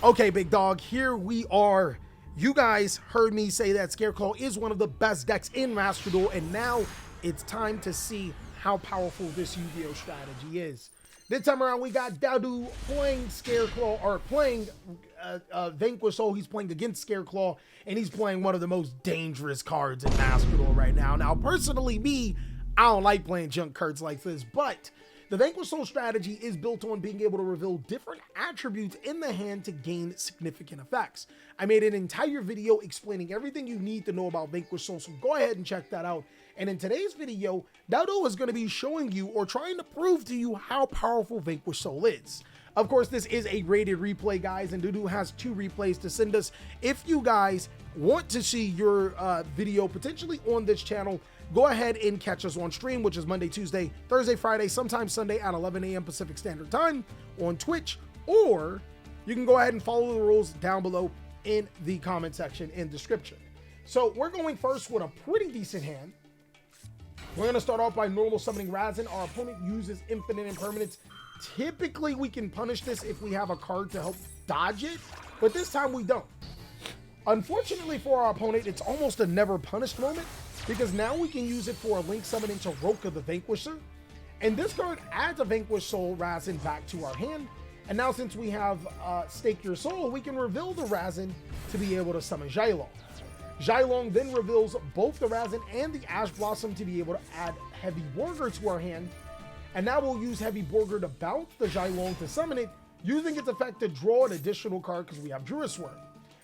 Okay, big dog, here we are. You guys heard me say that Scareclaw is one of the best decks in Master Duel, and now it's time to see how powerful this Yu-Gi-Oh strategy is. This time around, we got Dadu playing Scareclaw, or playing Vanquish, so he's playing against Scareclaw, and he's playing one of the most dangerous cards in Master Duel right now. Now, personally, I don't like playing junk cards like this, but the Vanquish Soul strategy is built on being able to reveal different attributes in the hand to gain significant effects. I made an entire video explaining everything you need to know about Vanquish Soul, so go ahead and check that out. And in today's video, Dado is going to be showing you or trying to prove to you how powerful Vanquish Soul is. Of course, this is a rated replay, guys, and Dudu has 2 replays to send us. If you guys want to see your video potentially on this channel, go ahead and catch us on stream, which is Monday, Tuesday, Thursday, Friday, sometimes Sunday at 11 a.m. Pacific Standard Time on Twitch, or you can go ahead and follow the rules down below in the comment section and description. So we're going first with a pretty decent hand. We're going to start off by normal summoning Razin. Our opponent uses infinite impermanence. Typically, we can punish this if we have a card to help dodge it, but this time we don't. Unfortunately for our opponent, it's almost a never punished moment, because now we can use it for a link summon into Roka the Vanquisher. And this card adds a Vanquish Soul Razin back to our hand. And now since we have Stake Your Soul, we can reveal the Razin to be able to summon Xylong. Xylong then reveals both the Razin and the Ash Blossom to be able to add Heavy Borger to our hand. And now we'll use Heavy Borger to bounce the Xylong to summon it, using its effect to draw an additional card because we have Druid Swarm.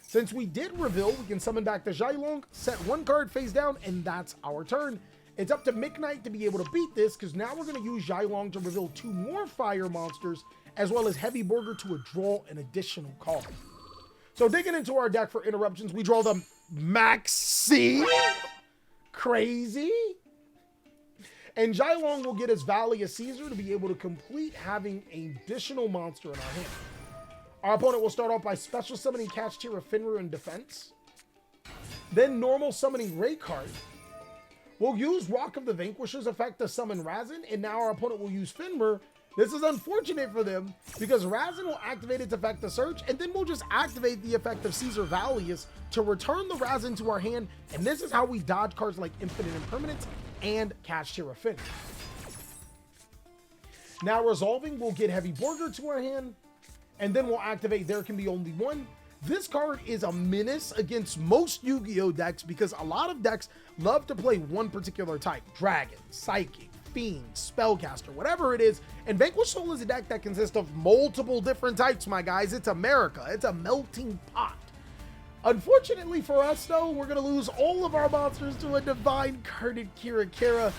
Since we did reveal, we can summon back the Xylong, set 1 card face down, and that's our turn. It's up to Midnight to be able to beat this, because now we're going to use Xylong to reveal 2 more fire monsters, as well as Heavy Borger to draw an additional card. So digging into our deck for interruptions, we draw the Maxi. Crazy. And Xylong will get us Valley of Caesar to be able to complete having an additional monster in our hand. Our opponent will start off by special summoning Kashtira Fenrir in defense. Then normal summoning Raycard. We'll use Rock of the Vanquisher's effect to summon Razin, and now our opponent will use Fenrir. This is unfortunate for them, because Razin will activate its effect to search, and then we'll just activate the effect of Caesar Valius to return the Razin to our hand, and this is how we dodge cards like Infinite Impermanence and Kashtira Fenrir. Now resolving, we'll get Heavy Borger to our hand, and then we'll activate There Can Be Only One. This card is a menace against most Yu-Gi-Oh decks, because a lot of decks love to play one particular type: Dragon, Psychic, Fiend, Spellcaster, whatever it is. And Vanquish Soul is a deck that consists of multiple different types, my guys. It's America. It's a melting pot. Unfortunately for us, though, we're going to lose all of our monsters to a Divine Carded Kira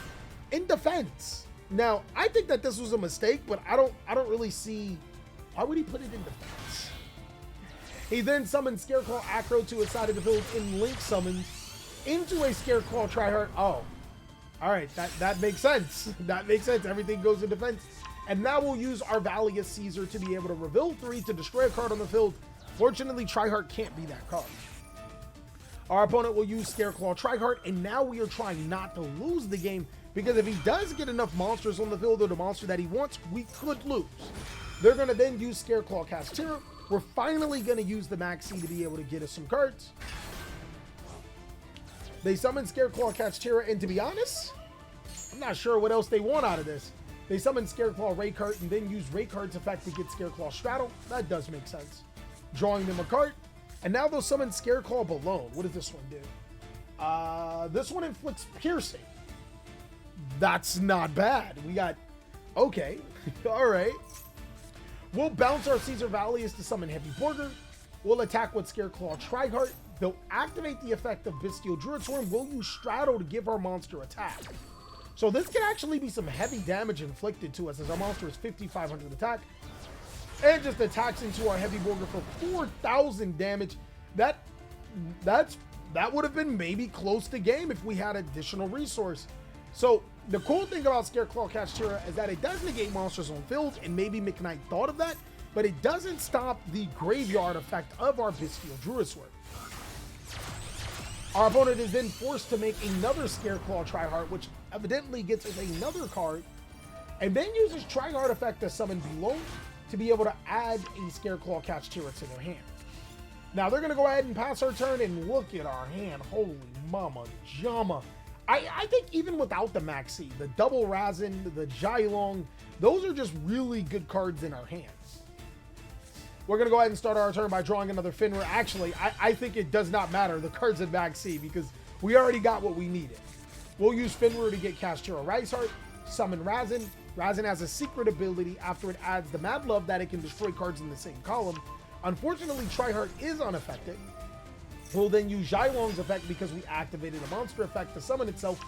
in defense. Now, I think that this was a mistake, but I don't really see why would he put it in defense. He then summons Scareclaw Acro to his side of the field in link summons into a Scareclaw Tryhard. Oh, all right, that makes sense. That makes sense. Everything goes in defense. And now we'll use our Valley of Caesar to be able to reveal 3 to destroy a card on the field. Fortunately, Tryhard can't be that card. Our opponent will use Scareclaw Tryhard, and now we are trying not to lose the game, because if he does get enough monsters on the field or the monster that he wants, we could lose. They're going to then use Scareclaw Kashtira. We're finally going to use the Maxi to be able to get us some cards. They summon Scareclaw Kashtira, and to be honest, I'm not sure what else they want out of this. They summon Scareclaw Raycard and then use Raycard's effect to get Scareclaw Straddle. That does make sense. Drawing them a card. And now they'll summon Scareclaw Balone. What does this one do? This one inflicts piercing. That's not bad. We got... Okay. All right. We'll bounce our Caesar Valius to summon Heavy Borger. We'll attack with Scareclaw Tryhard. They'll activate the effect of Bestial Druid Swarm. We'll use Straddle to give our monster attack. So this can actually be some heavy damage inflicted to us, as our monster is 5,500 attack. And just attacks into our Heavy Borger for 4,000 damage. That would have been maybe close to game if we had additional resource. So the cool thing about Scareclaw Kashtira is that it does negate monsters on field, and maybe McKnight thought of that, but it doesn't stop the graveyard effect of our Bestial Druid Swarm. Our opponent is then forced to make another Scareclaw Tryhard, which evidently gets us another card, and then uses Tryhard effect to summon Below to be able to add a Scareclaw Catch Tira to their hand. Now they're going to go ahead and pass our turn, and look at our hand. Holy mama jama. I think even without the Maxi, the double Razin, the Jylong, those are just really good cards in our hands. We're going to go ahead and start our turn by drawing another Finra. Actually, I think it does not matter, the cards in Maxi, because we already got what we needed. We'll use Finra to get Castira Rice Heart, summon Razin. Razin has a secret ability after it adds the Mad Love that it can destroy cards in the same column. Unfortunately, Triheart is unaffected. We'll then use Jylong's effect because we activated a monster effect to summon itself,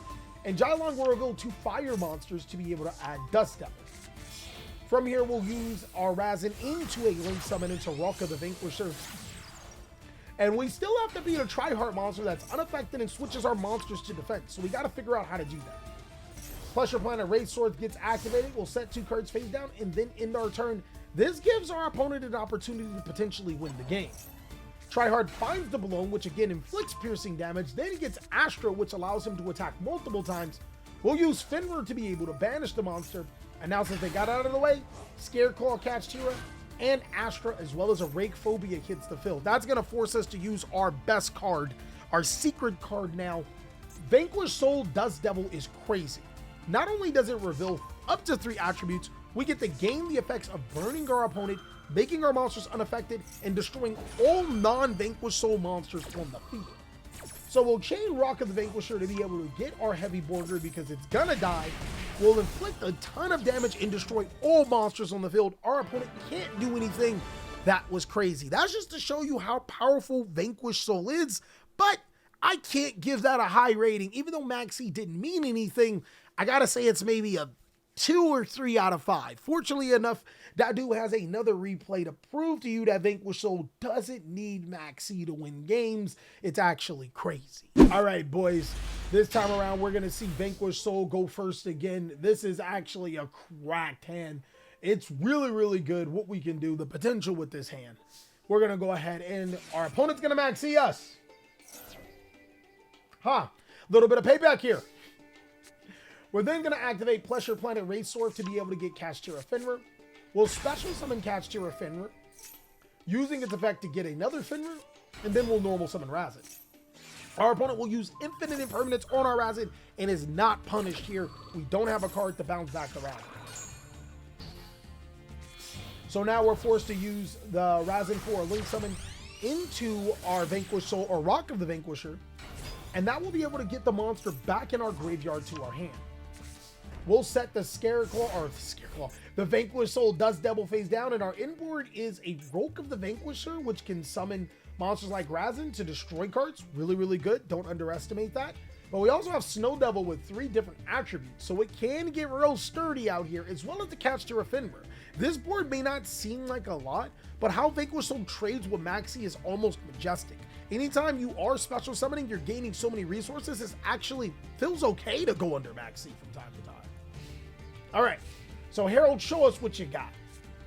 and Jylong will reveal 2 fire monsters to be able to add Dust Devil. From here, we'll use our Razin into a link summon into Rocka the Vanquisher. And we still have to beat a Triheart monster that's unaffected and switches our monsters to defense, so we got to figure out how to do that. Pressure Planet Raid Sword gets activated. We'll set 2 cards face down and then end our turn. This gives our opponent an opportunity to potentially win the game. Triheart finds the balloon, which again inflicts piercing damage. Then he gets Astra, which allows him to attack multiple times. We'll use Finra to be able to banish the monster. And now since they got out of the way, Scareclaw Catch Tira and Astra, as well as a Rake Phobia, hits the field. That's going to force us to use our best card, our secret card now. Vanquish Soul Dust Devil is crazy. Not only does it reveal up to 3 attributes, we get to gain the effects of burning our opponent, making our monsters unaffected, and destroying all non-Vanquish Soul monsters on the field. So we'll chain Rock of the Vanquisher to be able to get our Heavy Borger because it's gonna die. We'll inflict a ton of damage and destroy all monsters on the field. Our opponent can't do anything. That was crazy. That's just to show you how powerful Vanquish Soul is, but I can't give that a high rating. Even though Maxi didn't mean anything, I gotta say it's maybe a 2 or 3 out of 5. Fortunately enough, Dadu has another replay to prove to you that Vanquish Soul doesn't need Maxi to win games. It's actually crazy. All right, boys. This time around, we're going to see Vanquish Soul go first again. This is actually a cracked hand. It's really, really good what we can do, the potential with this hand. We're going to go ahead and our opponent's going to Maxi us. Little bit of payback here. We're then going to activate Pressure Planet Raid Sword to be able to get Castira Finra. We'll special summon Castira Finra, using its effect to get another Finra, and then we'll normal summon Razin. Our opponent will use Infinite Impermanence on our Razin and is not punished here. We don't have a card to bounce back the Razin. So now we're forced to use the Razin for a Link Summon into our Vanquish Soul or Rock of the Vanquisher, and that will be able to get the monster back in our graveyard to our hand. We'll set the the Vanquish Soul Dust Devil face down, and our inboard is a Roke of the Vanquisher, which can summon monsters like Razin to destroy cards. Really, really good. Don't underestimate that. But we also have Snow Devil with 3 different attributes, so it can get real sturdy out here, as well as the Catch Tira Finra. This board may not seem like a lot, but how Vanquish Soul trades with Maxi is almost majestic. Anytime you are special summoning, you're gaining so many resources, it actually feels okay to go under Maxi from time to time. All right, so Herald, show us what you got.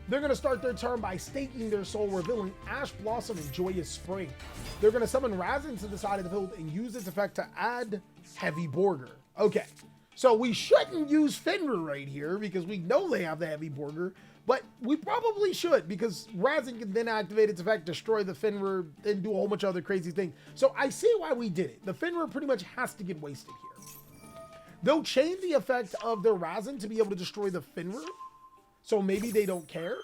They're going to start their turn by staking their soul, revealing Ash Blossom and Joyous Spring. They're going to summon Razin to the side of the field and use its effect to add Heavy Borger. Okay, so we shouldn't use Finra right here because we know they have the Heavy Borger, but we probably should because Razin can then activate its effect, destroy the Finra, and do a whole bunch of other crazy things. So I see why we did it. The Finra pretty much has to get wasted here. They'll chain the effect of their Razin to be able to destroy the Finra, so maybe they don't care.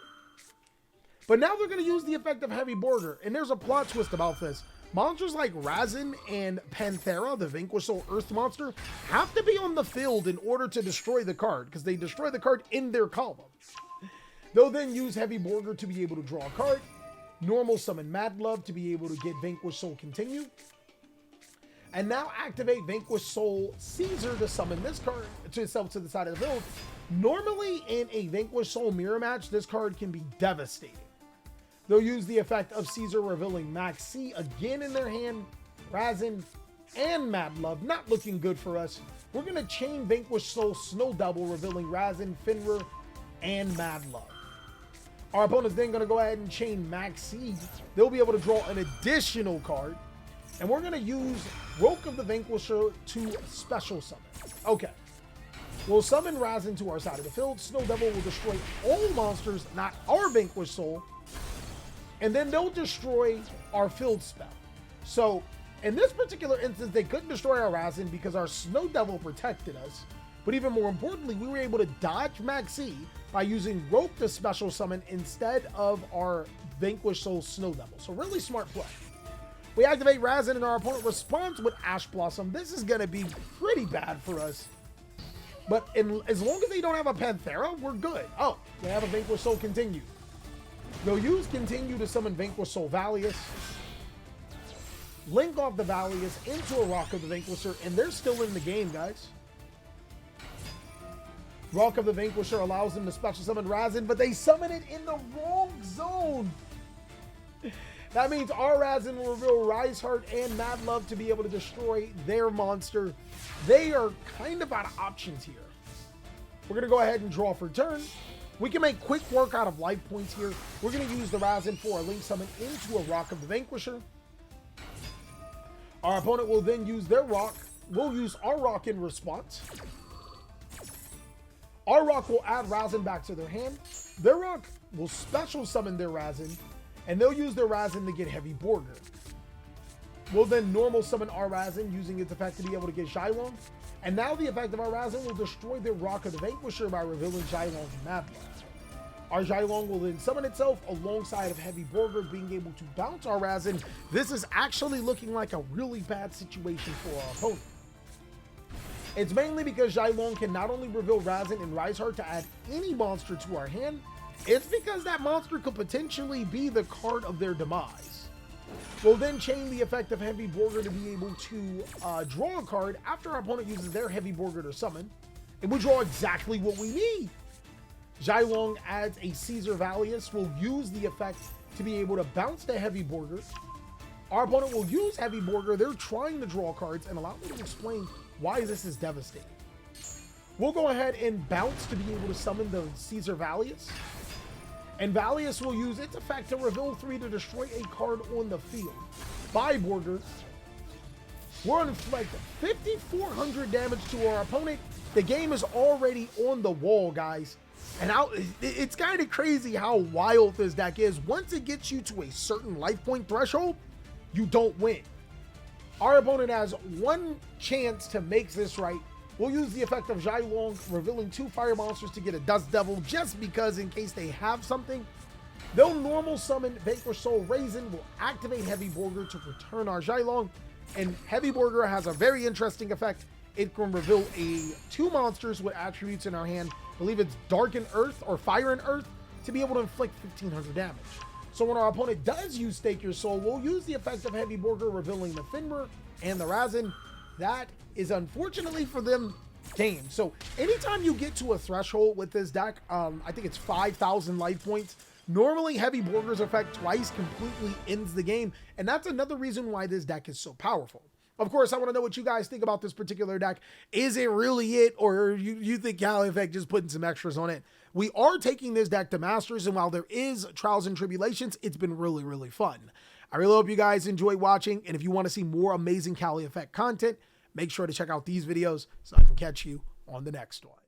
But now they're going to use the effect of Heavy Borger, and there's a plot twist about this. Monsters like Razin and Panthera, the Vanquish Soul Earth monster, have to be on the field in order to destroy the card, because they destroy the card in their column. They'll then use Heavy Borger to be able to draw a card, normal summon Mad Love to be able to get Vanquish Soul Continue, and now activate Vanquish Soul Caesar to summon this card to itself to the side of the field. Normally in a Vanquish Soul mirror match, this card can be devastating. They'll use the effect of Caesar, revealing Maxi again in their hand, Razin, and Mad Love. Not looking good for us. We're going to chain Vanquish Soul Snow Devil, revealing Razin, Finra, and Mad Love. Our opponent's then going to go ahead and chain Maxi. They'll be able to draw an additional card. And we're going to use Roke of the Vanquisher to special summon. Okay. We'll summon Razin to our side of the field. Snow Devil will destroy all monsters, not our Vanquish Soul. And then they'll destroy our field spell. So, in this particular instance, they couldn't destroy our Razin because our Snow Devil protected us. But even more importantly, we were able to dodge Maxi by using Rope to special summon instead of our Vanquish Soul Snow Devil. So really smart play. We activate Razin and our opponent responds with Ash Blossom. This is going to be pretty bad for us. But as long as they don't have a Panthera, we're good. Oh, they have a Vanquish Soul Continue. They'll use Continue to summon Vanquish Soul Valius. Link off the Valius into a Rock of the Vanquisher, and they're still in the game, guys. Rock of the Vanquisher allows them to special summon Razin, but they summon it in the wrong zone. That means our Razin will reveal Rise Heart and Mad Love to be able to destroy their monster. They are kind of out of options here. We're going to go ahead and draw for turn. We can make quick work out of life points here. We're going to use the Razin for a Link Summon into a Rock of the Vanquisher. Our opponent will then use their Rock. We'll use our Rock in response. Our Rock will add Razin back to their hand. Their Rock will special summon their Razin, and they'll use their Razin to get Heavy Borger. We'll then normal summon our Razin using its effect to be able to get Xylong. And now the effect of our Razin will destroy their Rock of the Vanquisher by revealing Xylong's Mad Love. Our Xylong will then summon itself alongside of Heavy Borger, being able to bounce our Razin. This is actually looking like a really bad situation for our opponent. It's mainly because Xylong can not only reveal Razin and Rise Heart to add any monster to our hand, it's because that monster could potentially be the card of their demise. We'll then chain the effect of Heavy Borger to be able to draw a card after our opponent uses their Heavy Borger to summon, and we draw exactly what we need. Xylong adds a Caesar Valius. We'll use the effect to be able to bounce the Heavy Borger. Our opponent will use Heavy Borger. They're trying to draw cards, and allow me to explain why this is devastating. We'll go ahead and bounce to be able to summon the Caesar Valius. And Valius will use its effect to reveal 3 to destroy a card on the field. By Borger, we're going to inflict 5,400 damage to our opponent. The game is already on the wall, guys. And it's kind of crazy how wild this deck is. Once it gets you to a certain life point threshold, you don't win. Our opponent has one chance to make this right. We'll use the effect of Xylong, revealing 2 fire monsters to get a Dust Devil, just because in case they have something. They'll normal summon Vanquish Soul Raisin, will activate Heavy Borger to return our Xylong, and Heavy Borger has a very interesting effect. It can reveal 2 monsters with attributes in our hand. I believe it's Dark and Earth or Fire and Earth to be able to inflict 1,500 damage. So when our opponent does use Stake Your Soul, we'll use the effect of Heavy Borger, revealing the Finmer and the Razin. That is unfortunately for them game. So anytime you get to a threshold with this deck, I think it's 5,000 life points. Normally Heavy Borger's effect twice completely ends the game. And that's another reason why this deck is so powerful. Of course, I want to know what you guys think about this particular deck. Is it really it, or you think TheCaliEffect just putting some extras on it? We are taking this deck to Masters, and while there is trials and tribulations, it's been really, really fun. I really hope you guys enjoy watching, and if you want to see more amazing TheCaliEffect content, make sure to check out these videos so I can catch you on the next one.